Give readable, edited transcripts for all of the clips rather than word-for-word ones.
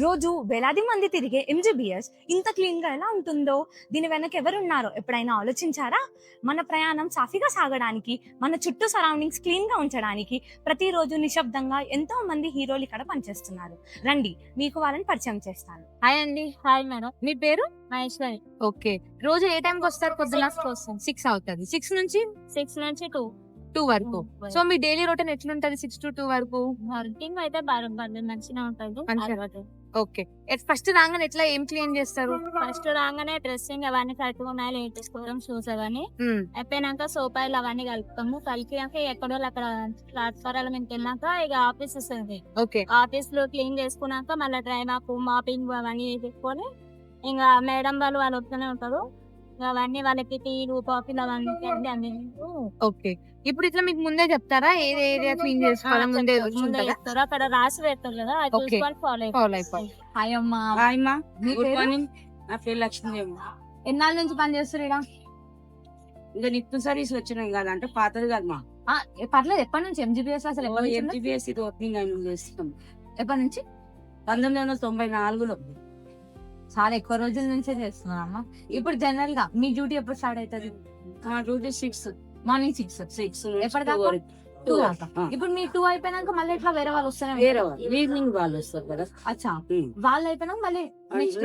రోజు వేలాది మంది తిరిగే ఎంజీబీఎస్ ఇంత క్లీన్ గా ఎలా ఉంటుందో దీని వెనక ఎవరున్నారో ఎప్పుడైనా ఆలోచించారా? మన ప్రయాణం సాఫీగా సాగడానికి, మన చుట్టూ సరౌండింగ్స్ క్లీన్ గా ఉంచడానికి ప్రతిరోజు నిశ్శబ్దంగా ఎంతో మంది హీరోలు ఇక్కడ పనిచేస్తున్నారు. రండి, మీకు వాళ్ళని పరిచయం చేస్తాను. హాయ్ అండి. హాయ్ మేడం, మీ పేరు? మహేశ్వరి. ఓకే. రోజు ఏ టైంకి వస్తారు? పొద్దున 6 అవుతుంది. 6 నుంచి 6 నుంచి 2 2 వరకు. సో మీ డైలీ రొటీన్ ఎట్లుంటది 6 to 2 వరకు? వర్కింగ్ అయితే మంచిగా ఉంటుంది. మంచిగా. ఓకే. ఫస్ట్ రాగానే ఎట్లా ఏం క్లీన్ చేస్తారు? ఫస్ట్ రాగానే డ్రెస్సింగ్ అవన్నీ కట్టుకున్నాయి, లేటేసుకోవడం, షూస్ అవన్నీ అయిపోయినాక సోప్ ఆయిల్ అవన్నీ కలుపుతాము. కలిపినాక ఎక్కడో అక్కడ ప్లాట్ఫారాల మీదకి వెళ్ళాక ఇక ఆఫీస్ వస్తుంది. ఓకే. ఆఫీస్ లో క్లీన్ చేసుకున్నాక మళ్ళీ డ్రై మాప్, మాపింగ్ అవన్నీ చేసుకొని ఇంకా మేడం వాళ్ళు వస్తూనే ఉంటారు. అవన్నీ వాళ్ళకి టీలు, కాఫీలు అవన్నీ అన్ని. ఓకే. ఇప్పుడు ఇట్లా మీకు ముందే చెప్తారా ఏ ఏరియా క్లీన్ చేసుకోవాలి? ముందే ముందే చెప్తారు, అక్కడ రాసి పెడతారు కదా, అది Okay. చూసుకొని ఫాలో అయిపోయి. హాయ్ అమ్మా. హాయ్ మా, మీ గుడ్ పేరు? మార్నింగ్. నా పేరు లక్ష్మీదేవి. ఎన్నాళ్ళ నుంచి పని చేస్తారు ఇక్కడ? ఇంకా నిప్పు సర్వీస్ వచ్చినాం కదా, అంటే పాతది కాదు మా. పర్లేదు, ఎప్పటి నుంచి ఎంజీబీఎస్ అసలు ఎప్పటి నుంచి ఉంది? ఎంజీబీఎస్ ఇది ఓపెనింగ్ అయిన చేస్తాం ఎప్పటి నుంచి? 1994లో. చాలా ఎక్కువ రోజుల నుంచే చేస్తున్నారమ్మా. ఇప్పుడు జనరల్ గా మీ డ్యూటీ ఎప్పుడు స్టార్ట్ అవుతుంది? మా డ్యూటీ 6 మార్నింగ్ 6 ఎప్పటిదాకా? 2 దాకా. ఇప్పుడు మీ 2 అయిపోయినాక మళ్ళీ ఇట్లా వేరే వాళ్ళు వస్తారా? వేరే వాళ్ళు ఈవినింగ్ వాళ్ళు వస్తారు కదా. అచ్చా, వాళ్ళు అయిపోయినాక మళ్ళీ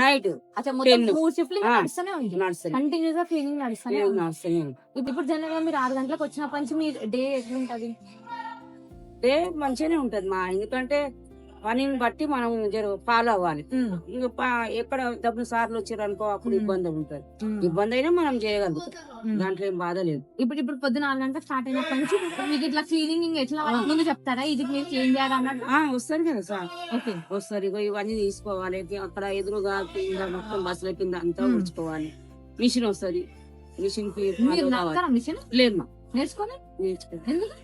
నైట్ అచ్చా, మొత్తం 10. 3 షిఫ్ట్లు ఆ. నడుస్తూనే ఉంది. నడుస్తుంది. కంటిన్యూస్ గా క్లీనింగ్ నడుస్తూనే ఉంది. నడుస్తుంది. ఇప్పుడు జనరల్ గా మీరు 6 గంటలకు వచ్చినప్పటి నుంచి మీ డే ఎట్లుంటది? డే మంచిగానే ఉంటది మా, ఎందుకంటే పనిని బట్టి మనం ఫాలో అవ్వాలి. ఇంకా ఎక్కడ డబ్బులు సార్లు వచ్చారు అనుకో, అప్పుడు ఇబ్బంది ఉంటది. ఇబ్బంది అయినా మనం చేయగలుగుతాం, దాంట్లో ఏం బాధ లేదు. ఇప్పుడు పొద్దున 6 గంటలకు స్టార్ట్ అయినప్పటి నుంచి మీకు ఇట్లా క్లీనింగ్ ఎట్లా ముందు చెప్తారా? ఇది మీరు క్లీన్ చేయాలి అన్నట్టు? వస్తారు కదా సార్. ఓకే. వస్తారు, ఇగో ఇవన్నీ తీసుకోవాలి, అక్కడ ఎదురుగా కింద మొత్తం బస్సుల కింద అంతా ఉంచుకోవాలి. మిషన్ వస్తుంది, మిషన్ మీరు నడతారా మిషన్? లేదు మా, నేర్చుకొని నేర్చుకో. ఎందుకు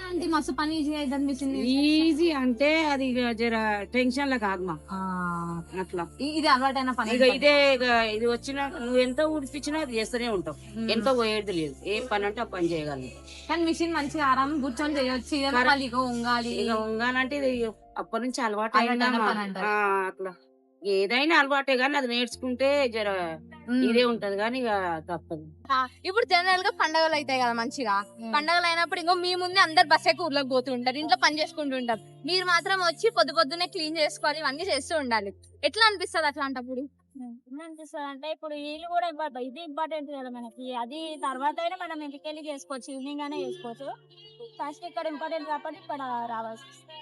అంటే మస్తు పని ఈజీ అవుతుంది మిషన్. ఈజీ అంటే అది ఇక జర టెన్షన్ లా కాదు మా, అట్లా. ఇది అలవాటైన పని. ఇక ఇదే ఇక ఇది వచ్చినా నువ్వు ఎంత ఉడిపించినా అది చేస్తూనే ఉంటావు, ఎంత పోయేది లేదు. ఏ పని అంటే ఆ పని చేయగలవు. కానీ మిషన్ మంచిగా ఆరాం కూర్చొని చేయొచ్చు. ఇక ఉంగాలి, ఇక ఉంగాలంటే ఇది అప్పటి నుంచి అలవాటు అలవాటైన పని అంటారు. అట్లా ఏదైనా అలవాటే, కానీ అది నేర్చుకుంటే జర ఇదే ఉంటది, కానీ ఇక తప్పదు. ఇప్పుడు జనరల్ గా పండగలు అవుతాయి కదా మంచిగా. పండగలు అయినప్పుడు ఇంకో మీ ముందే అందరు బస్ ఎక్కి ఊర్లోకి పోతుంటారు, ఇంట్లో పని చేసుకుంటూ ఉంటారు. మీరు మాత్రం వచ్చి పొద్దున్నే క్లీన్ చేసుకోవాలి, ఇవన్నీ చేస్తూ ఉండాలి. ఎట్లా అనిపిస్తుంది అట్లాంటప్పుడు? అనిపిస్తుంది అంటే ఇప్పుడు వీళ్ళు కూడా ఇది ఇంపార్టెంట్ కదా మనకి. అది తర్వాత అయినా మనం ఇంటికి వెళ్ళి చేసుకోవచ్చు, ఈవినింగ్ అయినా చేసుకోవచ్చు. ఫస్ట్ ఇక్కడ ఇంపార్టెంట్ కాబట్టి ఇక్కడ రావాల్సి వస్తుంది.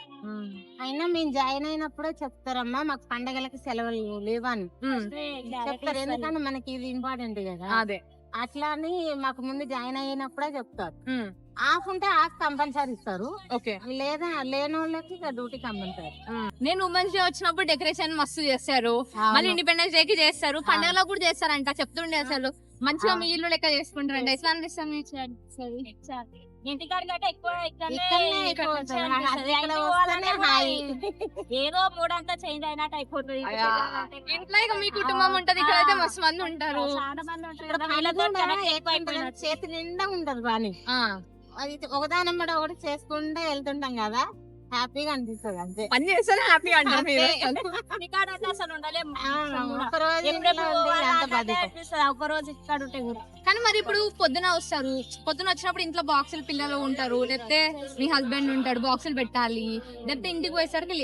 అయినా మేము జాయిన్ అయినప్పుడే చెప్తారమ్మా మాకు పండగలకి సెలవులు లేవని చెప్తారు, ఎందుకంటే మనకి ఇది ఇంపార్టెంట్ కదా. అదే అట్లా అని మాకు ముందు జాయిన్ అయినప్పుడే చెప్తారు. ఆఫ్ ఉంటే ఆఫ్ కంపల్సరీ ఇస్తారు, ఓకే. లేదా లేని వాళ్ళకి ఇక డ్యూటీ కంపల్సరీ. నేను ఉమెన్స్ డే వచ్చినప్పుడు డెకరేషన్ మస్తు చేస్తారు, మళ్ళీ ఇండిపెండెన్స్ డే కి చేస్తారు, పండగలో కూడా చేస్తారంట. చెప్తుండే అసలు మంచిగా మీ ఇల్లు లెక్క చేసుకుంటారంట. ఎట్లా అనిపిస్తుంది? ఇంటికాడ కంటే ఎక్కువ ఇక్కడనే ఎక్కువ ఉంటుంది. ఇక్కడ వస్తేనే హాయి. ఏదో మూడంతా చేంజ్ అయినట్టు అయిపోతుంది. ఇంట్లో ఇక మీ కుటుంబం ఉంటది, ఇక్కడ అయితే మస్తు మంది ఉంటారు. చాలా మంది ఉంటారు ఇక్కడ కదా, పని వీళ్ళతో కూడా connect ఎక్కువ ఉంటుంది. అయిపోయినట్టు. చేతి నిండా ఉంటది పని. అది ఒకదానమ్మడ ఒకటి చేసుకుంటే వెళ్తుంటాం కదా, హ్యాపీగా అనిపిస్తుంది అంతే. పని చేస్తే హ్యాపీగా అంటారు మీరు. ఇంటికాడ అయితే అసలు ఉండలేము. ఒక రోజు ఎప్పుడెప్పుడు ఇంట్లో ఉంది, పోవాలా అంత అంటే బాధ్యత. అనిపిస్తుంది. ఒక రోజు ఇక్కడ ఉంటే కూడా కానీ మరి ఇప్పుడు పొద్దున వస్తారు, పొద్దున వచ్చినప్పుడు ఇంట్లో బాక్సులు పిల్లలు ఉంటారు, లేకపోతే మీ హస్బెండ్ ఉంటాడు, బాక్సులు పెట్టాలి, లేకపోతే ఇంటికి పోయేసరికి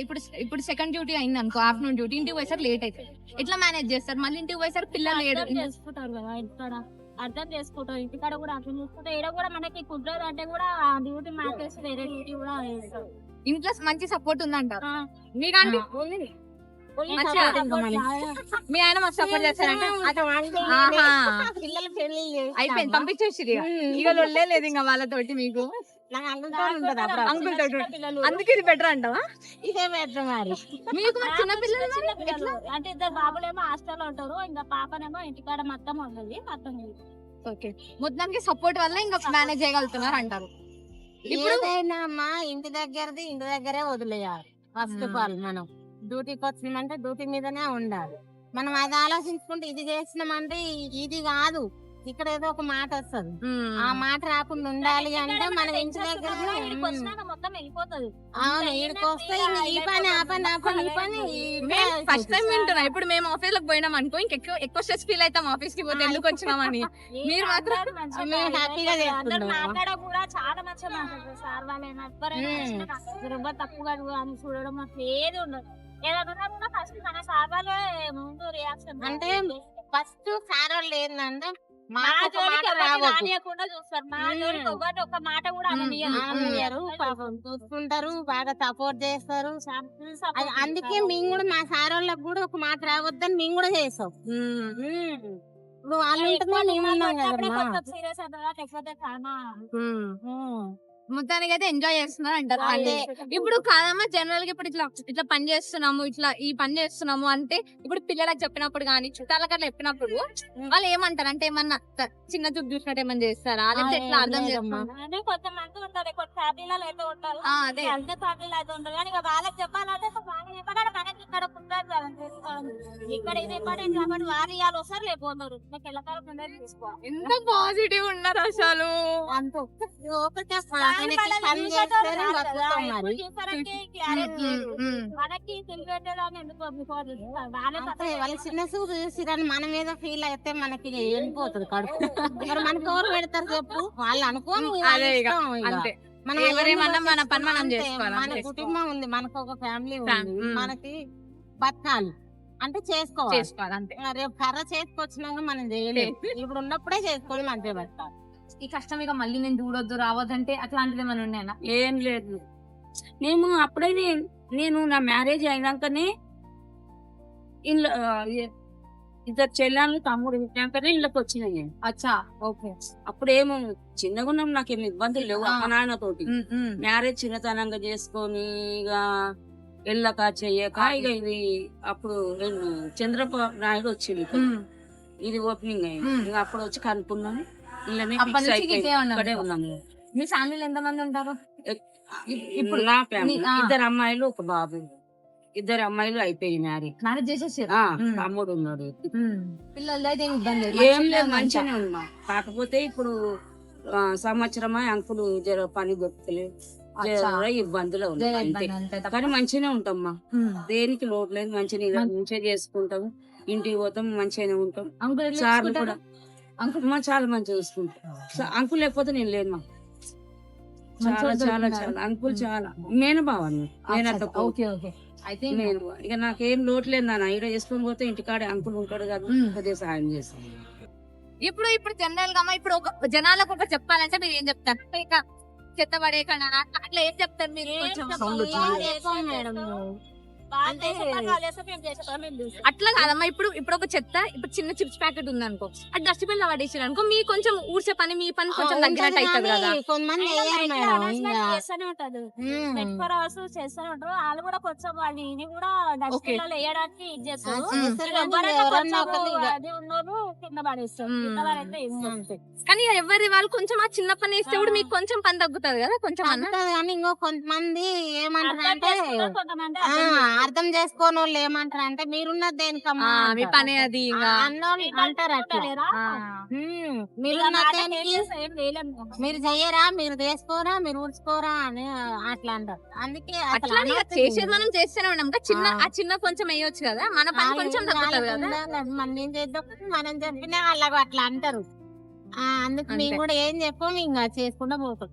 ఇప్పుడు సెకండ్ డ్యూటీ అయింది అనుకో, ఆఫ్టర్నూన్ డ్యూటీ, ఇంటికి పోయేసరికి లేట్ అవుతుంది. ఎట్లా మేనేజ్ చేస్తారు? మళ్ళీ ఇంటికి పోయేసరికి పిల్లలు లేడు అర్థం చేసుకుంటారు కదా, ఇక్కడ అర్థం చేసుకుంటారు. ఇంటికాడ కూడా అర్థం చేసుకుంటారు. ఇక్కడ కూడా మనకి కుదరదు అంటే కూడా డ్యూటీ మార్చేసి వేరే డ్యూటీ కూడా వేస్తారు. ఇంట్లో మంచి సపోర్ట్ ఉందంటారు మీకంటే? మంచిగా మీ ఆయన మస్తు సపోర్ట్ చేస్తారంటే పిల్లలు పెళ్లి అయిపోయింది, పంపించేసి ఇక లొల్లే లేదు ఇంకా వాళ్ళతోటి. మీకు అంకుల్ తోటి అందుకే ఇది బెటర్ అంటావా? ఇదే బెటర్ మరి. మీకు మరి చిన్న పిల్లలు మరి ఎట్లా? పిల్లలు అంటే ఇద్దరు బాబులేమో హాస్టల్లో ఉంటారు, ఇంకా పాపనేమో ఇంటికాడ మొత్తం ఉంటుంది. మొత్తం ఓకే, మొత్తానికి సపోర్ట్ వల్ల ఇంకా మేనేజ్ చేయగలుగుతున్నారు అంటారు. ఇప్పుడు ఏదైనా అమ్మా ఇంటి దగ్గరే వదిలేయాలి. ఫస్ట్ ఆఫ్ ఆల్ మనం డ్యూటీకి వచ్చినామంటే డ్యూటీ మీదనే ఉండాలి. మనం అది ఆలోచించుకుంటే ఇది చేసినామంటే ఇది కాదు, ఇక్కడ ఏదో ఒక మాట వస్తుంది, ఆ మాట రాకుండా ఉండాలి అంటే మనం ఇంటి దగ్గర మొత్తం వెళ్ళిపోతుంది అవును ఈడికి వస్తే ఇంక ఈ పని ఆ పని ఆ పని ఈ పని ఫస్ట్ టైం వింటున్నా. ఇప్పుడు మేము ఆఫీస్ లోకి పోయినాం అనుకో ఇంకెక్కువ ఎక్కువ స్ట్రెస్ ఫీల్ అవుతాం ఆఫీస్ కి పోతే ఎందుకు వచ్చినామని. మీరు మాత్రం మేము హ్యాపీగా అందరు చేసుకుంటాం. మాట్లాడ కూడా చాలా మంచిగా మాట్లాడతారు సార్ వాళ్ళైనా ఎవరైనా వచ్చినా అసలు ఎవరు తప్పుగా అని చూడడం అసలు ఏది ఉండదు. ఏదైనా కూడా ఫస్ట్ మన సార్ వాళ్ళే ముందు రియాక్షన్ అంటే ఫస్ట్ సార్ వాళ్ళు ఏంటంటే మా మాకు ఒక జోలికి మాట ఎవరిని రావద్దు. రానియకుండా చూస్తారు. మా జోలికి ఎవరిని ఒక మాట కూడా అననీయరు. అననీయరు, పాపం చూసుకుంటారు, బాగా సపోర్ట్ చేస్తారు. అందుకే మేము కూడా మా సార్ వాళ్ళకి కూడా ఒక మాట రావద్దని మేము కూడా చేస్తాం. ఇప్పుడు వాళ్ళు ఉంటున్నా మేము ఉన్నాం కదమ్మా. సీరియస్ అవుతుందా లేకపోతే చాలా మొత్తానికి అయితే ఎంజాయ్ చేస్తున్నారు అంటారు. అదే. ఇప్పుడు కాదమ్మా జనరల్ గా ఇప్పుడు ఇట్లా పని చేస్తున్నాము, ఇట్లా ఈ పని చేస్తున్నాము అంటే ఇప్పుడు పిల్లలకు చెప్పినప్పుడు కానీ చుట్టాలకు అట్లా చెప్పినప్పుడు వాళ్ళు ఏమంటారు అంటే ఏమన్నా చిన్న చూపు చూసినట్టు ఏమన్నా చేస్తారా లేకపోతే ఎట్లా అర్థం లేదమ్మా. చేస్తారా? అంటే కొంతమంది ఉంటారు కొన్ని ఫ్యామిలీలలో అయితే ఉంటారు అదే అంతే ఫ్యామిలీలో అయితే ఉంటారు కానీ ఇక వాళ్ళకి చెప్పాలంటే వాళ్ళకి చెప్పాలంటే మనకి ఇక్కడ ఉంటారు కదా తెలుసుకోవాలి. ఇక్కడ ఇది ఇంపార్టెంట్ కాబట్టి వాళ్ళు ఇవాళ వస్తారు లేకపోతారు మీకు ఎల్లకాలం ఉండేది తీసుకోవాలి. ఎంత పాజిటివ్ ఉన్నారు అసలు. అంతే ఒకటే ఆయనకి పని చేస్తారు, బతుకుతాం మరి. మనకి తెలియట్లేదని ఎందుకు అనుకోవాలి. వాళ్ళే అంతే, వాళ్ళ చిన్న చూపు చూసిరని మన మీద ఫీల్ అయితే మనకి వెళ్ళిపోతుంది కడుపు. మరి మనకి ఎవరు పెడతారు చెప్పు, వాళ్ళు అనుకోని అదే ఇక, అంతే. మనం ఎవరేమన్నా మన పని మనం అంతే, చేసుకోవాలి, మన అంతే. కుటుంబం ఉంది, మనకు ఒక ఫ్యామిలీ ఉంది, ఫ్యామిలీ, మనకి బతకాలి అంటే చేసుకోవాలి. చేసుకోవాలి అంతే. రేపు కర్ర చేసుకొచ్చినాక మనం చేయలేదు, ఇప్పుడు ఉన్నప్పుడే చేసుకొని మంచిగా బతకాలి. ఈ కష్టం ఇక మళ్ళీ నేను చూడొద్దు రావద్దంటే అట్లాంటిది ఏమైనా ఉన్నాయా? ఏం లేదు. మేము అప్పుడే నేను నా మ్యారేజ్ అయినాకనే ఇల్లు ఇద్దరు చెల్లెళ్ళు తమ్ముడు ఇచ్చాకనే ఇళ్ళకి వచ్చినాయి నేను. అచ్చా ఓకే. అప్పుడేమో చిన్నగా ఉన్నాం, నాకేమి ఇబ్బందులు లేవు అమ్మ నాన్నతోటి. మ్యారేజ్ చిన్నతనంగా చేసుకొని ఇక వెళ్ళక చెయ్యక ఇక ఇది అప్పుడు నేను చంద్రబాబు నాయుడు వచ్చింది, ఇది ఓపెనింగ్ అయ్యింది. ఇక అప్పుడు వచ్చి కనుక్కున్నాను, ఇళ్ళనే అప్పటి ఫిక్స్ నుంచి అయిపోయి ఇదే ఉన్నాం. ఇక్కడే ఉన్నాము. మీ ఫ్యామిలీలో ఎంత మంది ఉంటారు? ఇప్పుడు నా ఫ్యామిలీ ఆ. ఇద్దరు అమ్మాయిలు ఒక బాబు, ఇద్దరు అమ్మాయిలు అయిపోయి మ్యారేజ్. మ్యారేజ్ చేసేసారు. తమ్ముడు ఉన్నాడు. పిల్లలు అయితే ఏం ఇబ్బంది లేదు. ఏం లేదు, మంచిగానే ఉన్నా. కాకపోతే ఇప్పుడు సంవత్సరమా అంకులు జర పని దొరుకుతలేదు, జర ఇబ్బందులు ఉన్నాయి అంతే. కానీ మంచిగానే ఉంటామ్మా, దేనికి లోటు లేదు. మంచిగా చేసుకుంటాము, ఇంటికి పోతాం, మంచిగానే ఉంటాం. సార్లు కూడా అంకుల్ చాలా మంచిగా చూసుకుంటాం. అంకుల్ లేకపోతే నేను లేను మా, చాలా చాలా చాలా అంకుల్ చాలా మేనబావాన్ని నేనంత ఓకే ఓకే. అయితే నేను ఇక నాకేం లోటు లేదు నాన్న, ఈడ చేసుకొని పోతే ఇంటికాడే అంకుల్ ఉంటాడు కదా, అదే సాయం చేస్తాను. ఇప్పుడు జనరల్ గా ఇప్పుడు ఒక జనాలకు ఒక చెప్పాలంటే మీరు ఏం చెప్తారు? ఇక చెత్త పడేయకుండా అట్లా ఏం చెప్తారు మీరు? కొంచెం మేడం అంటే అట్లా కాదమ్మా, ఇప్పుడు ఒక చెత్త ఇప్పుడు చిన్న చిప్స్ ప్యాకెట్ ఉంది అనుకో, అది డస్ట్బిన్ లో పడేసారు అనుకో, మీ కొంచెం ఊడ్చే పని మీ పని కొంచెం తగ్గినట్టు అవుతుంది కదా. కొంతమంది వేయరు మేడం. చేస్తూనే ఉంటారు, 24 hours చేస్తూనే ఉంటారు. వాళ్ళు కూడా కొంచెం వాళ్ళు ఇది కూడా డస్ట్బిన్ లో వేయడానికి ఇది చేస్తారు. ఎవరన్నా ఒకరు ఇక. అది ఉన్నోరు కింద పడేస్తారు, అయితే ఇస్తారు. కానీ ఎవరి వాళ్ళు కొంచెం ఆ చిన్న పని వేస్తే కూడా మీకు కొంచెం పని తగ్గుతుంది కదా కొంచెం అన్న. అంటది కానీ ఇంకో కొంతమంది ఏమంటారు అంటే కొంతమంది అర్థం చేసుకోని వాళ్ళు ఏమంటారు అంటే మీరున్నది దేనికమ్మా మీ పని అది ఇంకా అన్నోళ్ళు అంటారు అట్లా. మీరున్నది దేనికి, మీరు చెయ్యరా, మీరు చేసుకోరా, మీరు ఊడ్చుకోరా అని అట్లా అంటారు. అందుకే అసలు అట్లా అనవసరం. చేసేది మనం చేస్తూనే ఉన్నాం కదా, చిన్న ఆ చిన్న కొంచెం వేయొచ్చు కదా, మన పని కొంచెం తగ్గుతుంది కదా. మనం ఏం చేద్దాం, మనం చెప్పినా వాళ్ళకు అట్లా అంటారు. అందుకు మేము కూడా ఏం చెప్పాము, ఇంకా చేసుకుంటా పోతాం.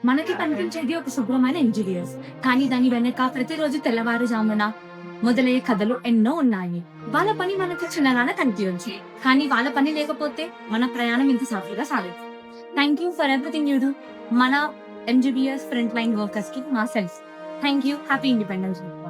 మనకి కనిపించేది ఒక శుభ్రమైన ఇంజనీర్స్, కానీ దాని వెనక ప్రతిరోజు తెల్లవారుజామున మొదలయ్యే కథలు ఎన్నో ఉన్నాయి. వాళ్ళ పని మనకి చిన్నగానే కనిపించవచ్చు, కానీ వాళ్ళ పని లేకపోతే మన ప్రయాణం ఇంత సాఫీగా సాగదు. Thank you for everything you do. మన ఎంజీబీఎస్ ఫ్రంట్ లైన్ వర్కర్స్ కి మా self thank you. Happy independence day.